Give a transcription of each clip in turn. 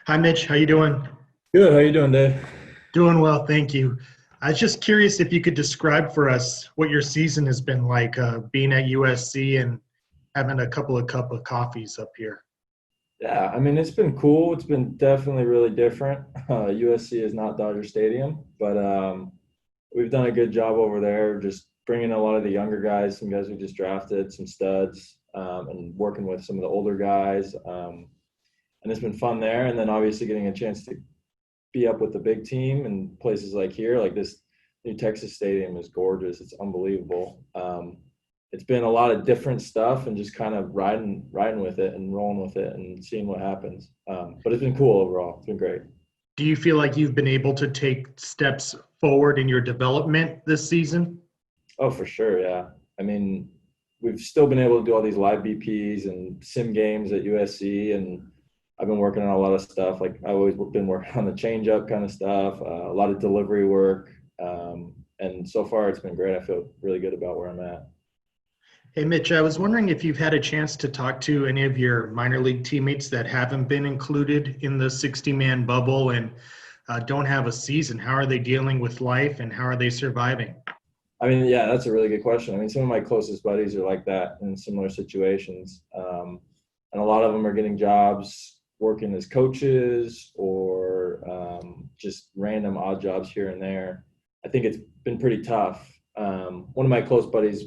Hi, Mitch. How you doing? Good. How you doing, Dave? Doing well, thank you. I was just curious if you could describe for us what your season has been like, being at USC and having a couple of cup of coffees up here. Yeah, I mean, it's been cool. It's been definitely really different. USC is not Dodger Stadium, but we've done a good job over there, just bringing a lot of the younger guys, some guys we just drafted, some studs, and working with some of the older guys. And it's been fun there. And then obviously getting a chance to be up with the big team and places like here, like this new Texas Stadium is gorgeous. It's unbelievable. It's been a lot of different stuff and just kind of riding with it and rolling with it and seeing what happens. But it's been cool overall. It's been great. Do you feel like you've been able to take steps forward in your development this season? Oh, for sure. Yeah. I mean, we've still been able to do all these live BPs and sim games at USC, and I've been working on a lot of stuff. Like I've always been working on the change up kind of stuff, a lot of delivery work. And so far it's been great. I feel really good about where I'm at. Hey, Mitch, I was wondering if you've had a chance to talk to any of your minor league teammates that haven't been included in the 60-man bubble and don't have a season. How are they dealing with life and how are they surviving? I mean, yeah, that's a really good question. I mean, some of my closest buddies are like that in similar situations. And a lot of them are getting jobs working as coaches or just random odd jobs here and there. I think it's been pretty tough. One of my close buddies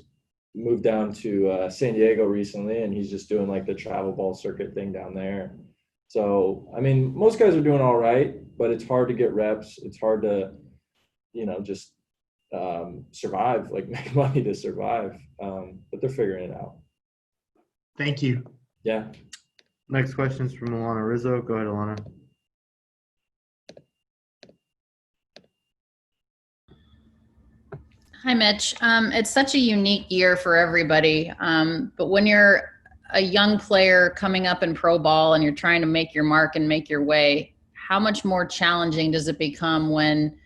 moved down to San Diego recently, and he's just doing like the travel ball circuit thing down there. So, I mean, most guys are doing all right, but it's hard to get reps. It's hard to, just survive, like make money to survive. But they're figuring it out. Thank you. Yeah. Next question is from Alana Rizzo. Go ahead, Alana. Hi, Mitch. It's such a unique year for everybody. But when you're a young player coming up in pro ball and you're trying to make your mark and make your way, how much more challenging does it become when,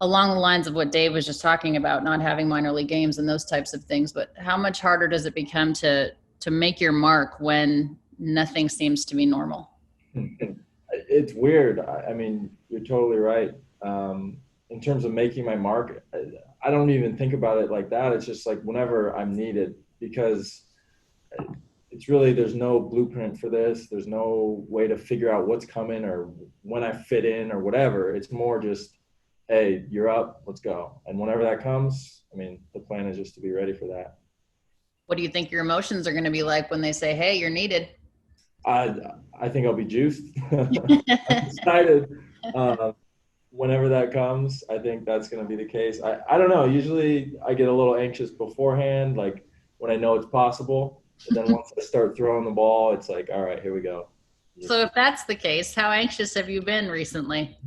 along the lines of what Dave was just talking about, not having minor league games and those types of things, but how much harder does it become to make your mark when nothing seems to be normal? It's weird. I mean, you're totally right. In terms of making my mark, I don't even think about it like that. It's just like whenever I'm needed, because it's really, there's no blueprint for this. There's no way to figure out what's coming or when I fit in or whatever. It's more just, hey, you're up, let's go. And whenever that comes, I mean, the plan is just to be ready for that. What do you think your emotions are going to be like when they say, hey, you're needed? I I think I'll be juiced. I'm excited. Uh, Whenever that comes, I think that's going to be the case. I don't know. Usually I get a little anxious beforehand, like when I know it's possible. But then once I start throwing the ball, it's like, all right, here we go. So if that's the case, how anxious have you been recently?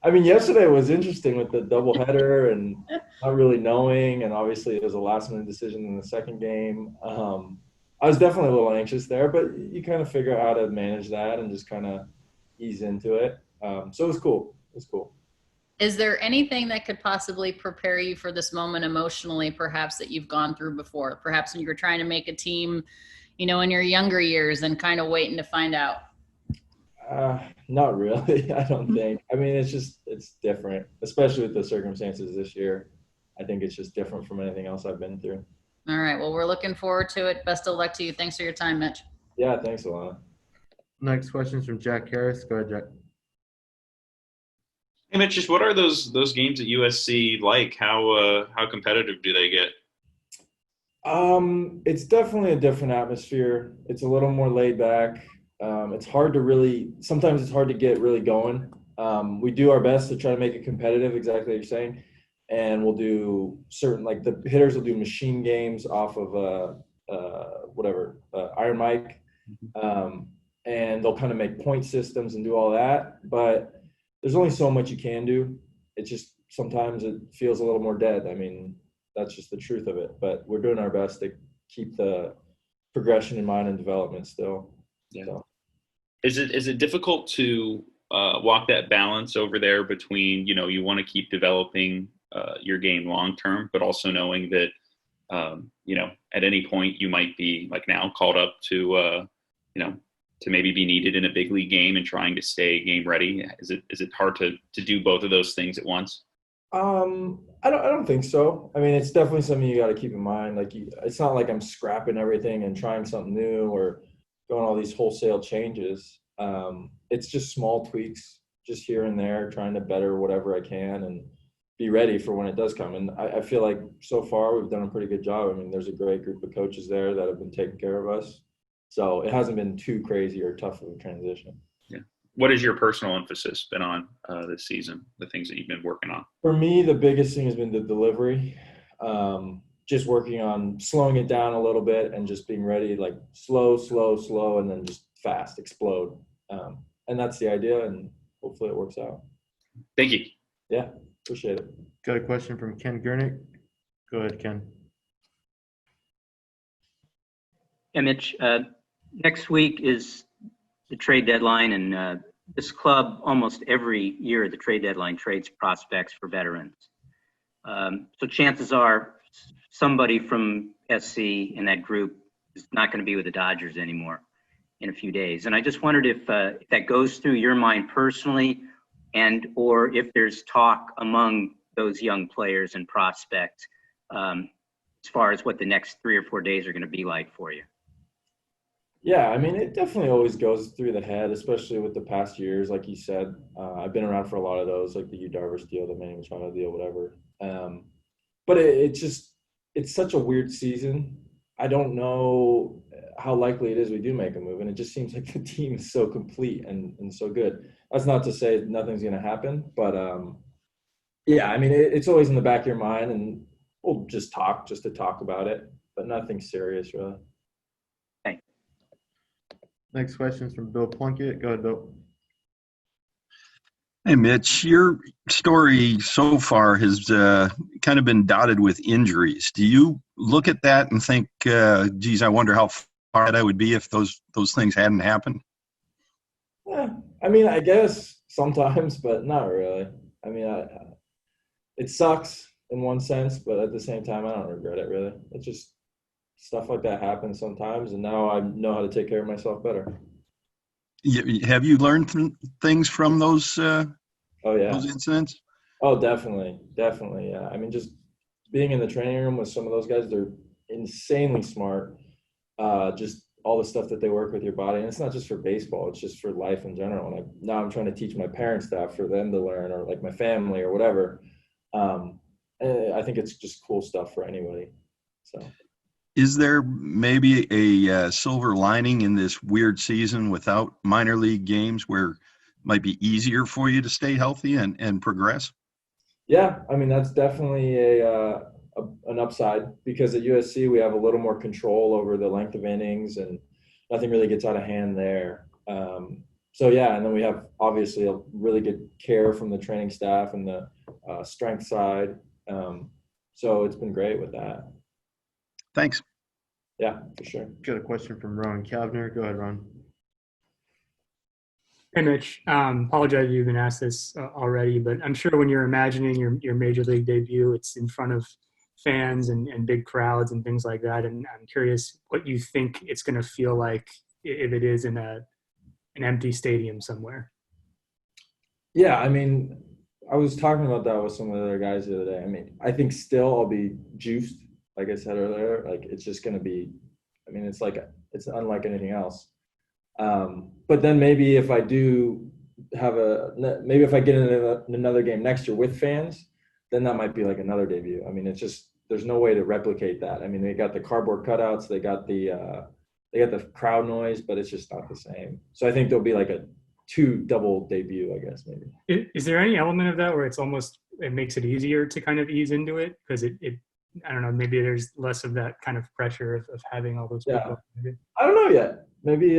I mean, yesterday was interesting with the doubleheader and not really knowing. And obviously, it was a last minute decision in the second game. I was definitely a little anxious there, but you kind of figure out how to manage that and just kind of ease into it. So it was cool. It was cool. Is there anything that could possibly prepare you for this moment emotionally, perhaps that you've gone through before? Perhaps when you were trying to make a team, in your younger years and kind of waiting to find out? Not really. I don't think. I mean, it's different, especially with the circumstances this year. I think it's just different from anything else I've been through. All right. Well, we're looking forward to it. Best of luck to you. Thanks for your time, Mitch. Yeah, thanks, Alana. Next question is from Jack Harris. Go ahead, Jack. Hey Mitch, just what are those games at USC like? How competitive do they get? It's definitely a different atmosphere. It's a little more laid back. It's hard to really. Sometimes it's hard to get really going. We do our best to try to make it competitive, exactly like you're saying, and we'll do certain, like the hitters will do machine games off of whatever Iron Mike, um, and they'll kind of make point systems and do all that. But there's only so much you can do. It's just sometimes it feels a little more dead. I mean, that's just the truth of it. But we're doing our best to keep the progression in mind and development still. Yeah. So. Is it difficult to walk that balance over there between you want to keep developing your game long term, but also knowing that at any point you might be like now called up to to maybe be needed in a big league game and trying to stay game ready? Is it hard to do both of those things at once? I don't think so. I mean, it's definitely something you got to keep in mind. Like, it's not like I'm scrapping everything and trying something new or going all these wholesale changes. It's just small tweaks, just here and there, trying to better whatever I can and be ready for when it does come. And I feel like so far we've done a pretty good job. I mean, there's a great group of coaches there that have been taking care of us. So it hasn't been too crazy or tough of a transition. Yeah. What has your personal emphasis been on this season, the things that you've been working on? For me, the biggest thing has been the delivery. Just working on slowing it down a little bit and just being ready, like slow, and then just fast, explode. And that's the idea, and hopefully it works out. Thank you. Yeah, appreciate it. Got a question from Ken Gurnick. Go ahead, Ken. Yeah, Mitch, next week is the trade deadline, and this club almost every year at the trade deadline trades prospects for veterans. So chances are somebody from SC in that group is not going to be with the Dodgers anymore in a few days. And I just wondered if that goes through your mind personally, and or if there's talk among those young players and prospects as far as what the next 3 or 4 days are going to be like for you. Yeah, I mean, it definitely always goes through the head, especially with the past years. Like you said, I've been around for a lot of those, like the Yu Darvish deal, the Manny Machado deal, whatever. But it's such a weird season. I don't know how likely it is we do make a move, and it just seems like the team is so complete and so good. That's not to say nothing's going to happen, but yeah, I mean, it's always in the back of your mind, and we'll just to talk about it, but nothing serious, really. Next question is from Bill Plunkett. Go ahead, Bill. Hey, Mitch, your story so far has kind of been dotted with injuries. Do you look at that and think, geez, I wonder how far I would be if those things hadn't happened? Yeah, I mean, I guess sometimes, but not really. I mean, it sucks in one sense, but at the same time, I don't regret it, really. It's just stuff like that happens sometimes, and now I know how to take care of myself better. Have you learned things from those Oh, yeah. those incidents? Oh, definitely. Yeah. I mean, just being in the training room with some of those guys, they're insanely smart. Just all the stuff that they work with your body. And it's not just for baseball, it's just for life in general. And now I'm trying to teach my parents that for them to learn, or like my family or whatever. And I think it's just cool stuff for anybody. So. Is there maybe a silver lining in this weird season without minor league games where it might be easier for you to stay healthy and progress? Yeah, I mean, that's definitely an upside, because at USC we have a little more control over the length of innings and nothing really gets out of hand there. So, yeah, and then we have obviously a really good care from the training staff and the strength side. So it's been great with that. Thanks. Yeah, for sure. Got a question from Ron Kavner. Go ahead, Ron. Hey, Mitch. Apologize if you've been asked this already, but I'm sure when you're imagining your major league debut, it's in front of fans and big crowds and things like that. And I'm curious what you think it's going to feel like if it is in an empty stadium somewhere. Yeah, I mean, I was talking about that with some of the other guys the other day. I mean, I think still I'll be juiced. Like I said earlier, like it's just going to be, I mean, it's unlike anything else. But then maybe if I do maybe if I get in another game next year with fans, then that might be like another debut. I mean, it's just, there's no way to replicate that. I mean, they got the cardboard cutouts, they got the crowd noise, but it's just not the same. So I think there'll be like a 2 double debut, I guess, maybe. Is there any element of that where it makes it easier to kind of ease into it? Because it I don't know, maybe there's less of that kind of pressure of having all those people. Yeah. I don't know yet. Maybe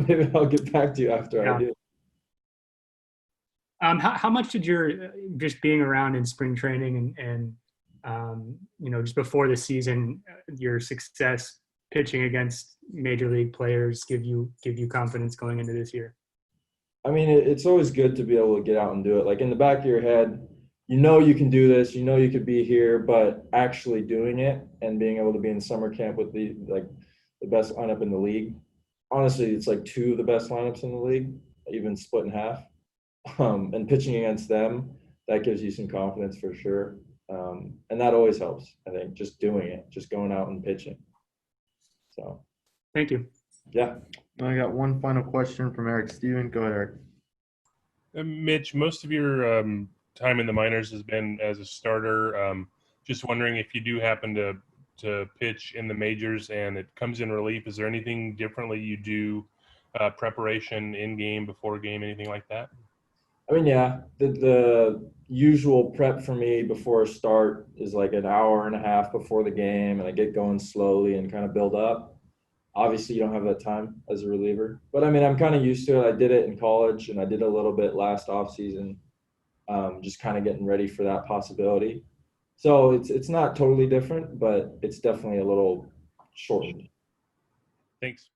maybe I'll get back to you after I do. How much did your just being around in spring training and just before the season, your success pitching against major league players give you confidence going into this year? I mean, it's always good to be able to get out and do it. Like in the back of your head, you know you can do this, you know you could be here, but actually doing it and being able to be in summer camp with the best lineup in the league, honestly, it's like two of the best lineups in the league, even split in half. And pitching against them, that gives you some confidence for sure. And that always helps, I think, just doing it, just going out and pitching. So, Thank you. yeah. I got one final question from Eric Steven. Go ahead, Eric. Mitch, most of your time in the minors has been as a starter. Just wondering if you do happen to pitch in the majors and it comes in relief, is there anything differently you do, preparation in game, before game, anything like that? I mean, yeah, the usual prep for me before a start is like an hour and a half before the game, and I get going slowly and kind of build up. Obviously, you don't have that time as a reliever, but I mean, I'm kind of used to it. I did it in college, and I did a little bit last off season, just kind of getting ready for that possibility. So it's not totally different, but it's definitely a little shortened. Thanks.